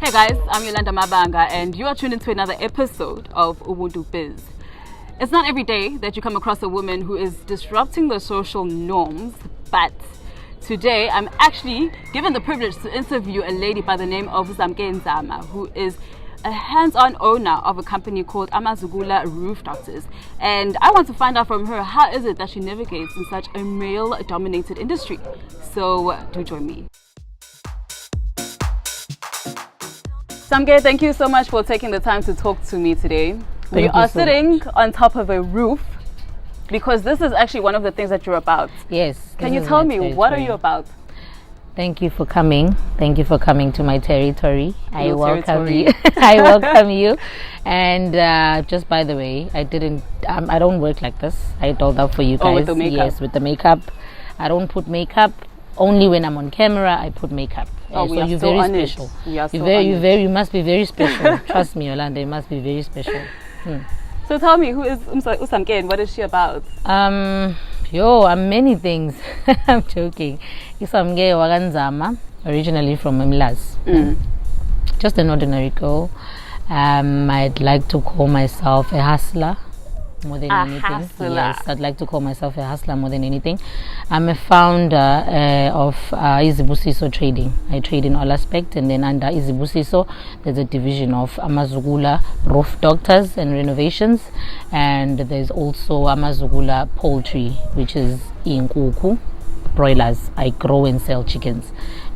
Hey guys, I'm Yolanda Mabanga and you are tuned into another episode of UBUNTU.biz. It's not every day that you come across a woman who is disrupting the social norms, but today I'm actually given the privilege to interview a lady by the name of Samukelisiwe Nzama, who is a hands-on owner of a company called AmaZukula Roof Doctors. And I want to find out from her, how is it that she navigates in such a male-dominated industry? So do join me. Samke, thank you so much for taking the time to talk to me today. We are sitting on top of a roof because this is actually one of the things that you're about. Yes. Can you tell me, what are you about? Thank you for coming. Thank you for coming to my territory. I welcome you. I welcome you. And just by the way, I don't work like this. I told that for you guys. Oh, with the makeup? Yes, with the makeup. I don't put makeup. Only when I'm on camera, I put makeup. Oh, so you're very special. You must be very special. Trust me, Yolanda, you must be very special. So tell me, who is Samke and what is she about? I'm many things. I'm joking. Samkelisiwe Nzama, originally from Umlazi. Just an ordinary girl. I'd like to call myself a hustler more than anything. Hustler. Yes, I'd like to call myself a hustler more than anything. I'm a founder of UBUNTU.biz trading. I trade in all aspects, and then under UBUNTU.biz there's a division of AmaZukula Roof Doctors and Renovations, and there's also AmaZukula Poultry, which is inkukhu broilers. I grow and sell chickens.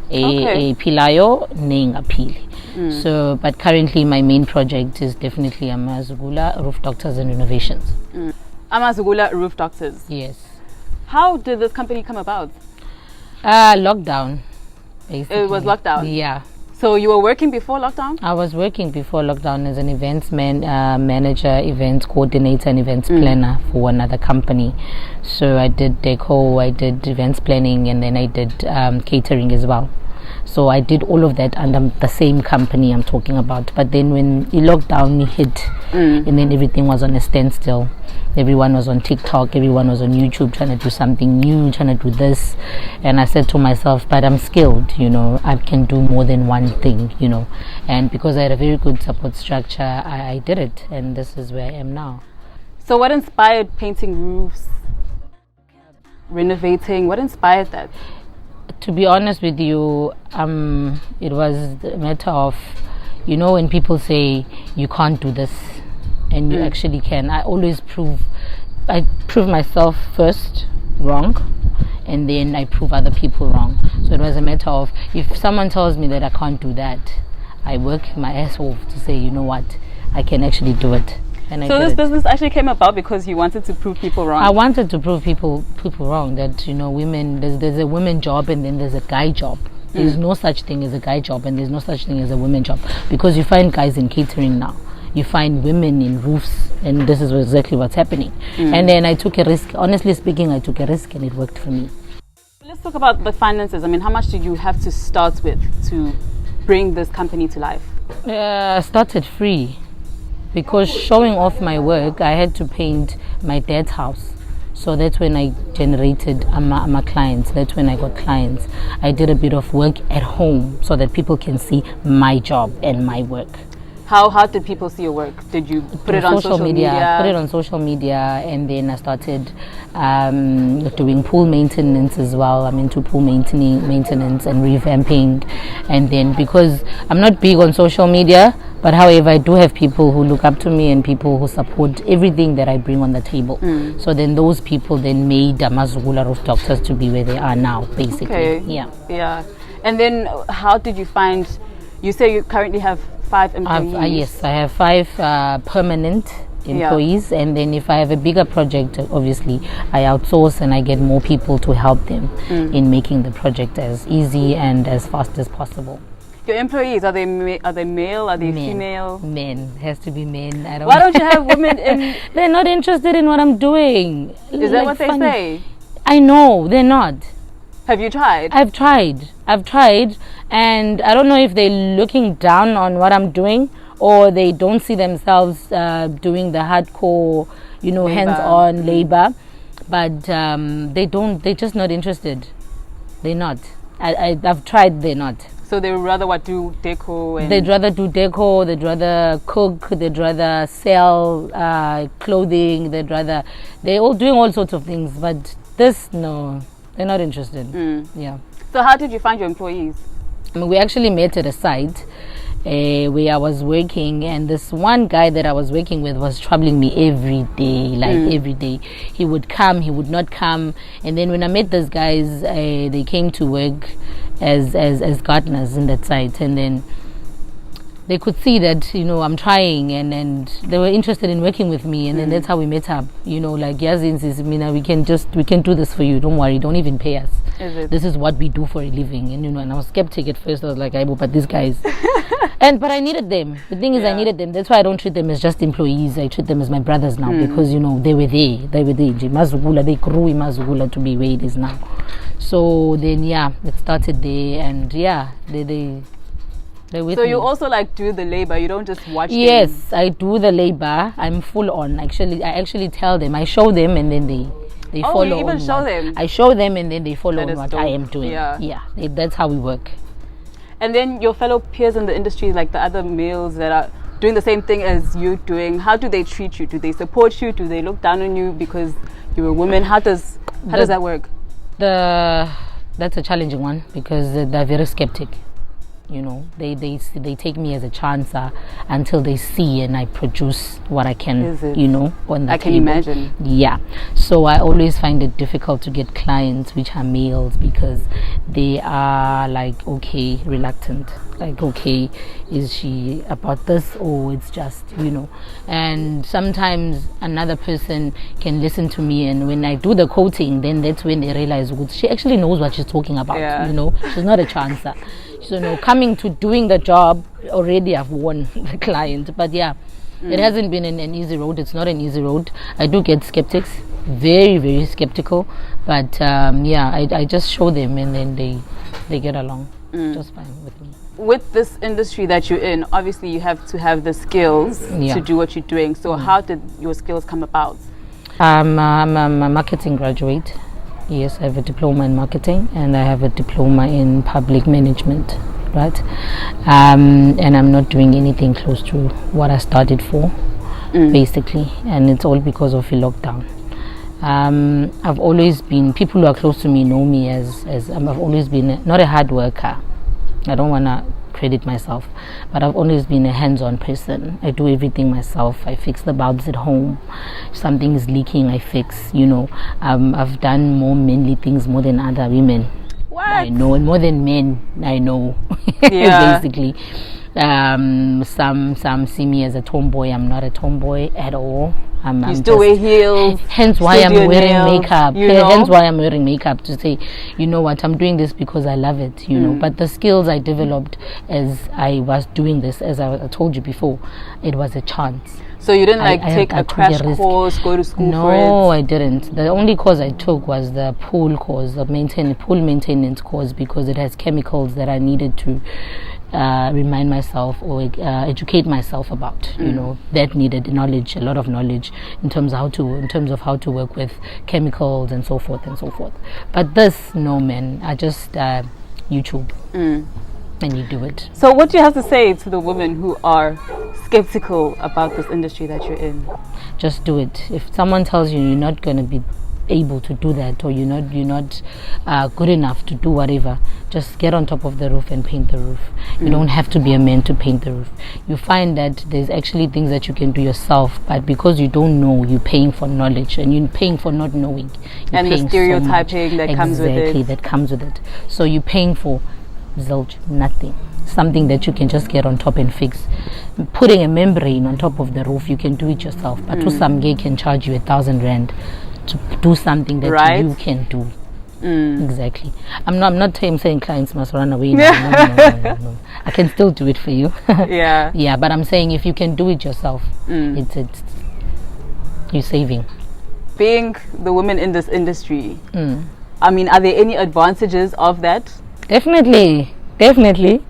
Pilayo pili. So, but currently my main project is definitely AmaZukula Roof Doctors and Renovations. AmaZukula Roof Doctors. Yes. How did this company come about? Lockdown, basically. It was lockdown? Yeah. So you were working before lockdown? I was working before lockdown as an events manager, events coordinator and events planner for another company. So I did deco, I did events planning, and then I did catering as well. So I did all of that under the same company I'm talking about. But then when the lockdown hit, and then everything was on a standstill. Everyone was on TikTok, everyone was on YouTube trying to do something new, trying to do this. And I said to myself, but I'm skilled, I can do more than one thing, And because I had a very good support structure, I did it. And this is where I am now. So what inspired painting roofs, renovating? What inspired that? To be honest with you, it was a matter of, when people say you can't do this and you actually can, I always prove myself first wrong, and then I prove other people wrong. So it was a matter of, if someone tells me that I can't do that, I work my ass off to say, you know what, I can actually do it. So this business actually came about because you wanted to prove people wrong? I wanted to prove people wrong, that women, there's a women job and then there's a guy job. There's no such thing as a guy job and there's no such thing as a women job, because you find guys in catering now, you find women in roofs, and this is exactly what's happening. And then I took a risk. Honestly speaking, I took a risk and it worked for me. Let's talk about the finances. I mean, how much did you have to start with to bring this company to life? I started free. Because showing off my work, I had to paint my dad's house. So that's when I generated my clients. That's when I got clients. I did a bit of work at home so that people can see my job and my work. How did people see your work? Did you put it on social media? Put it on social media, and then I started doing pool maintenance as well. I'm into pool maintenance and revamping. And then, because I'm not big on social media, but however, I do have people who look up to me and people who support everything that I bring on the table. So then those people then made AmaZukula Roof Doctors to be where they are now, basically. Okay. Yeah. And then how did you find, you say you currently have 5 employees? Yes, I have 5 permanent employees. And then if I have a bigger project, obviously I outsource and I get more people to help them in making the project as easy and as fast as possible. Your employees, are they male? Are they female? Men. Has to be men. Why don't you have women in? They're not interested in what I'm doing. Is that what they say? I know, they're not. Have you tried? I've tried, and I don't know if they're looking down on what I'm doing, or they don't see themselves doing the hardcore, hands-on labor, but they're just not interested. They're not. I've tried, they're not. So they would rather do deco and... They'd rather do deco, they'd rather cook, they'd rather sell clothing, they're all doing all sorts of things, but this, no, they're not interested. Yeah. So how did you find your employees? I mean, we actually met at a site where I was working, and this one guy that I was working with was troubling me every day, every day. He would come, he would not come, and then when I met those guys, they came to work as gardeners in that site, and then they could see that, you know, I'm trying, and they were interested in working with me, and then that's how we met up. You know, like, we can do this for you, don't worry, don't even pay us. This is what we do for a living. And you know, and I was skeptic at first. I was like, but these guys but I needed them. The thing is, I needed them. That's why I don't treat them as just employees. I treat them as my brothers now, because you know, they were there. AmaZukula, they grew AmaZukula to be where it is now. So then it started there, and they're with so me. you also like do the labor, you don't just watch them? Yes, I do the labor. I'm full on. I actually tell them, I show them, and then they follow. You even show them? I show them, and then they follow on what dope. I am doing. That's how we work. And then your fellow peers in the industry, like the other males that are doing the same thing as you doing, how do they treat you? Do they support you? Do they look down on you because you're a woman? How does that work? That's a challenging one, because they're very skeptic. You know, they take me as a chancer until they see and I produce what I can, you know, on the I can table. imagine. Yeah. So I always find it difficult to get clients which are males, because they are like, okay, reluctant. Like, okay, is she about this, or it's just, you know? And sometimes another person can listen to me, and when I do the quoting, then that's when they realize she actually knows what she's talking about. You know, she's not a chancer. So, you know, coming to doing the job, already I've won the client. But it hasn't been an easy road. It's not an easy road. I do get skeptics, very, very skeptical. But I just show them, and then they get along just fine with me. With this industry that you're in, obviously you have to have the skills to do what you're doing. So how did your skills come about? I'm a marketing graduate. Yes, I have a diploma in marketing, and I have a diploma in public management, right? And I'm not doing anything close to what I started for, basically, and it's all because of the lockdown. I've always been, people who are close to me know me as I've always been not a hard worker. I don't want to credit myself, but I've always been a hands-on person. I do everything myself. I fix the bulbs at home. If something is leaking, I fix, you know. I've done more manly things more than other women. What? I know, and more than men, I know. Basically. Some see me as a tomboy. I'm not a tomboy at all. You still wear heels. Hence why I'm wearing makeup. Hence why I'm wearing makeup, to say, you know what, I'm doing this because I love it, you know. But the skills I developed as I was doing this, as I told you before, it was a chance. So you didn't take a crash course, go to school for it? No, I didn't. The only course I took was the pool course, the pool maintenance course, because it has chemicals that I needed to remind myself or educate myself about. You know, that needed knowledge, a lot of knowledge in terms of how to work with chemicals and so forth and so forth. But this, no, man, I just YouTube. And you do it. So what do you have to say to the women who are skeptical about this industry that you're in? Just do it. If someone tells you you're not going to be able to do that, or you're not good enough to do whatever, just get on top of the roof and paint the roof. You don't have to be a man to paint the roof. You find that there's actually things that you can do yourself, but because you don't know, you're paying for knowledge, and you're paying for not knowing. And the stereotyping that comes with it. Exactly, that comes with it. So you're paying for zilch, nothing. Something that you can just get on top and fix. Putting a membrane on top of the roof, you can do it yourself. But to some guy can charge you 1,000 rand to do something that you can do. Exactly. I'm not saying clients must run away. No. I can still do it for you. Yeah, but I'm saying if you can do it yourself, it's you're saving. Being the woman in this industry, I mean, are there any advantages of that? Definitely.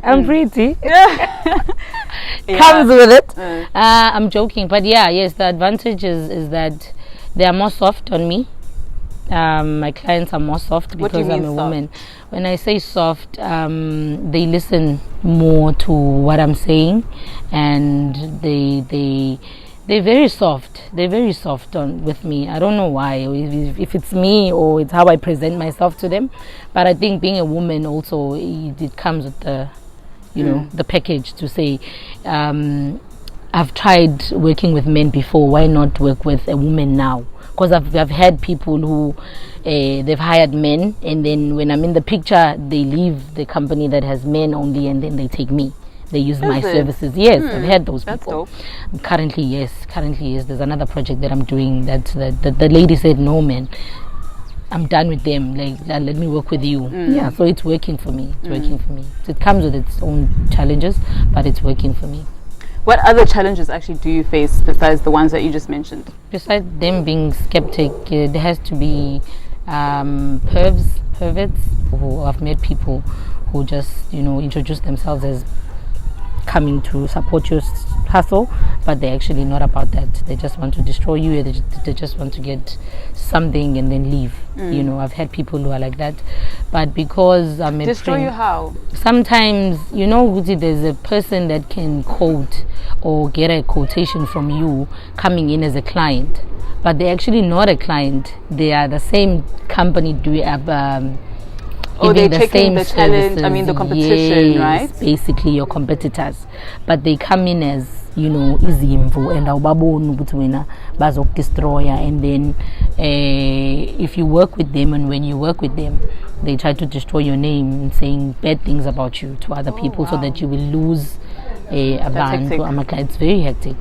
I'm pretty. Comes with it. I'm joking, but yes, the advantage is that they are more soft on me. My clients are more soft What do you because I'm mean a soft? woman. When I say soft, they listen more to what I'm saying, and they're very soft. They're very soft with me. I don't know why, if it's me or it's how I present myself to them. But I think being a woman also, it comes with the, the package to say, I've tried working with men before. Why not work with a woman now? Because I've had people who they've hired men, and then when I'm in the picture, they leave the company that has men only, and then they take me. They use my services. Yes, I've had those people. That's dope. Currently, yes. There's another project that I'm doing that the lady said, no, man, I'm done with them. Like, let me work with you. Yeah, so it's working for me. It's working for me. So it comes with its own challenges, but it's working for me. What other challenges actually do you face besides the ones that you just mentioned? Besides them being skeptic, there has to be perverts who have met people who just, introduce themselves as coming to support your hustle, but they're actually not about that. They just want to destroy you. They just want to get something and then leave. I've had people who are like that, but because I'm a destroy you how? Sometimes, there's a person that can quote or get a quotation from you coming in as a client, but they're actually not a client. They are the same company they're taking the challenge, the competition, yes, right? Basically your competitors. But they come in as, izimvu and awubaboni ukuthi wena bazokudestroya, and then if you work with them, and when you work with them, they try to destroy your name, saying bad things about you to other people, so that you will lose a band. It's very hectic.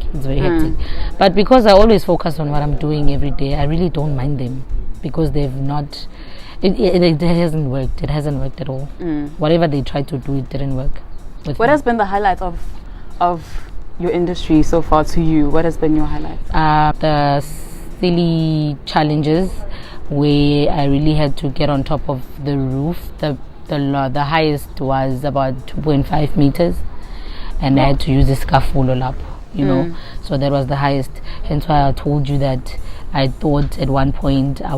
But because I always focus on what I'm doing every day, I really don't mind them, because they've not... It hasn't worked. It hasn't worked at all. Whatever they tried to do, it didn't work. What has been the highlight of your industry so far to you? What has been your highlight? The silly challenges where I really had to get on top of the roof. The highest was about 2.5 meters, and I had to use a scaffold up. So that was the highest. Hence why I told you that I thought at one point I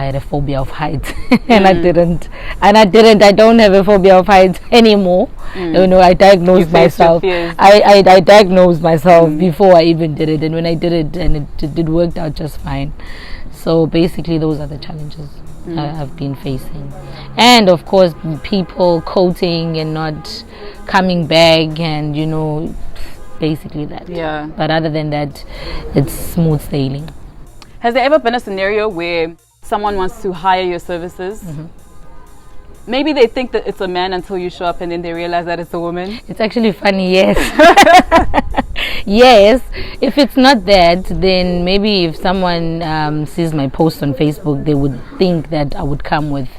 had a phobia of heights, and I didn't. I don't have a phobia of heights anymore. I diagnosed myself. I diagnosed myself before I even did it, and when I did it, and it worked out just fine. So basically, those are the challenges I've been facing, and of course, people quoting and not coming back, and basically that. Yeah. But other than that, it's smooth sailing. Has there ever been a scenario where someone wants to hire your services? Maybe they think that it's a man until you show up, and then they realize that it's a woman. It's actually funny, yes. Yes. If it's not that, then maybe if someone sees my post on Facebook, they would think that I would come with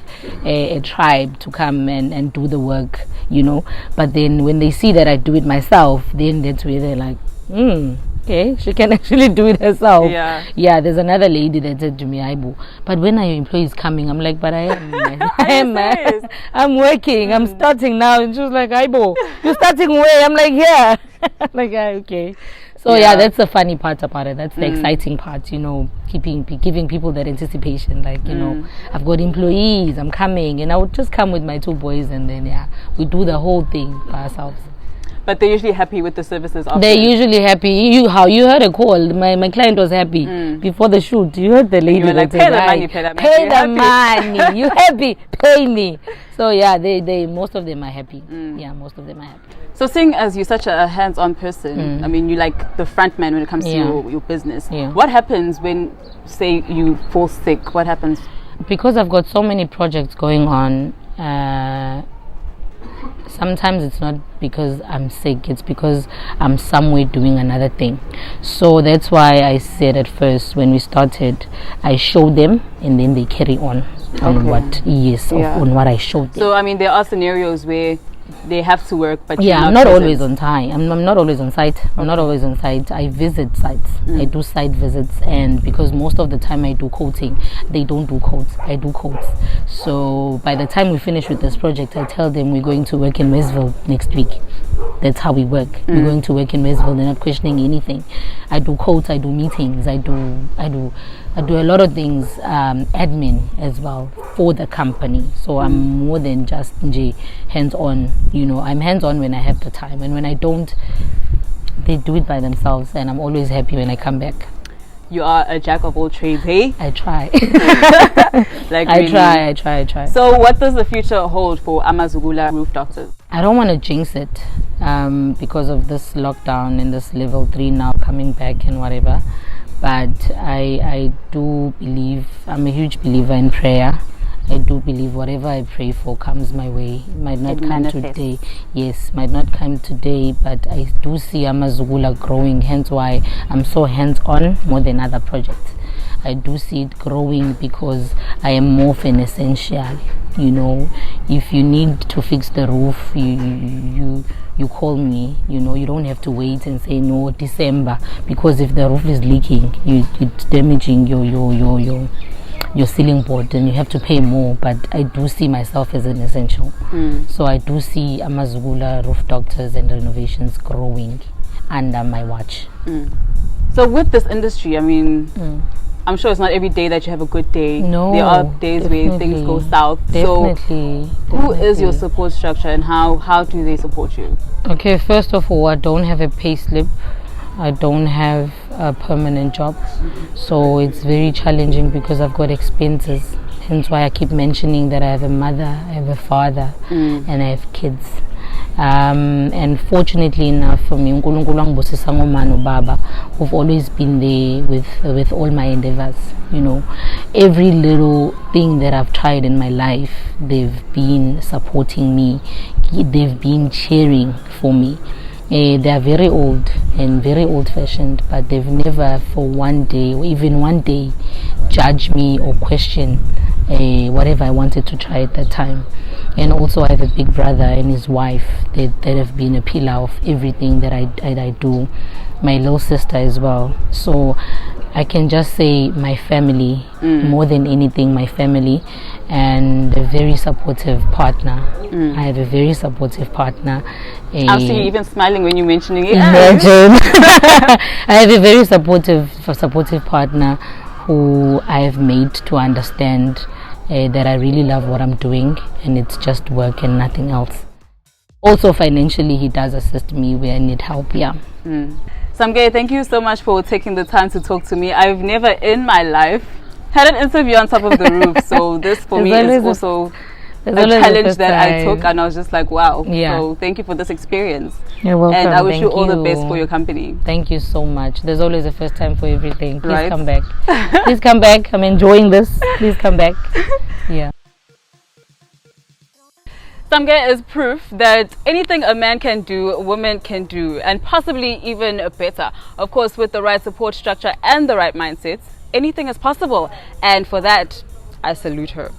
a tribe to come and do the work, But then when they see that I do it myself, then that's where they're like, okay, she can actually do it herself. Yeah, there's another lady that said to me, Aibo, but when are your employees coming? I'm like, but I am. I'm working. I'm starting now. And she was like, Aibo, you're starting where? I'm like, yeah. Like, okay. So yeah, that's the funny part about it. That's the exciting part, giving people that anticipation. Like, I've got employees, I'm coming, and I would just come with my 2 boys, and then we do the whole thing by ourselves. But they're usually happy with the services after. They're usually happy. You heard a call. My client was happy before the shoot. You heard the lady. You were like, pay the money. You happy? Pay me. So yeah, they most of them are happy. Yeah, most of them are happy. So seeing as you're such a hands-on person, you like the front man when it comes to your business. Yeah. What happens when, say, you fall sick? What happens? Because I've got so many projects going on, sometimes it's not because I'm sick, it's because I'm somewhere doing another thing. So that's why I said at first when we started, I show them and then they carry on what I showed them. So there are scenarios where they have to work, but I'm not always on time. I'm not always on site. I'm not always on site. I visit sites. I do site visits, and because most of the time I do coating, they don't do coats. I do coats. So by the time we finish with this project, I tell them we're going to work in Westville next week. That's how we work. We're going to work in Westville. They're not questioning anything. I do quotes. I do meetings. I do a lot of things, admin as well for the company. So I'm more than just hands-on. You know, I'm hands-on when I have the time, and when I don't, they do it by themselves. And I'm always happy when I come back. You are a jack of all trades, hey? I try. Like I really. try. So what does the future hold for AmaZukula Roof Doctors? I don't want to jinx it because of this lockdown and this level 3 now coming back and whatever. But I do believe, I'm a huge believer in prayer. I do believe whatever I pray for comes my way. It might not come today. Yes, might not come today, but I do see AmaZukula growing, hence why I'm so hands-on more than other projects. I do see it growing because I am more of an essential. You know, if you need to fix the roof, you call me. You know, you don't have to wait and say no December, because if the roof is leaking, it's damaging your ceiling board, and you have to pay more. But I do see myself as an essential. So I do see AmaZukula Roof Doctors and Renovations growing under my watch. So with this industry, I mean, I'm sure it's not every day that you have a good day. No, there are days where things go south. Definitely. Who is your support structure, and how do they support you? Okay, first of all, I don't have a pay slip. I don't have a permanent job, so it's very challenging because I've got expenses. Hence why I keep mentioning that I have a mother, I have a father, and I have kids. And fortunately enough for me, uNkulunkulu wangibusisa ngomama nobaba who've always been there with all my endeavors. You know, every little thing that I've tried in my life, they've been supporting me. They've been cheering for me. They are very old and very old-fashioned, but they've never for one day or even one day judged me or questioned whatever I wanted to try at that time. And also I have a big brother and his wife that have been a pillar of everything that I do. My little sister as well. So I can just say my family, more than anything, my family, and a very supportive partner. I have a very supportive partner. I'll see you even smiling when you're mentioning it. Imagine. I have a very supportive partner who I have made to understand that I really love what I'm doing, and it's just work and nothing else. Also financially, he does assist me where I need help. Samke, thank you so much for taking the time to talk to me. I've never in my life had an interview on top of the roof, so this for me is also a challenge that I took, and I was just like, wow. So thank you for this experience. You're welcome. And I wish you all the best for your company. Thank you so much. There's always a first time for everything. Please come back. Please come back. I'm enjoying this. Please come back. Yeah. Samke is proof that anything a man can do, a woman can do, and possibly even better. Of course, with the right support structure and the right mindset, anything is possible. And for that, I salute her.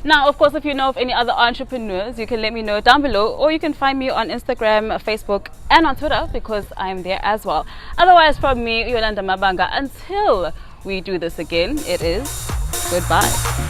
Now, of course, if you know of any other entrepreneurs, you can let me know down below, or you can find me on Instagram, Facebook, and on Twitter, because I'm there as well. Otherwise, from me, Yolanda Mabanga, until we do this again, it is goodbye.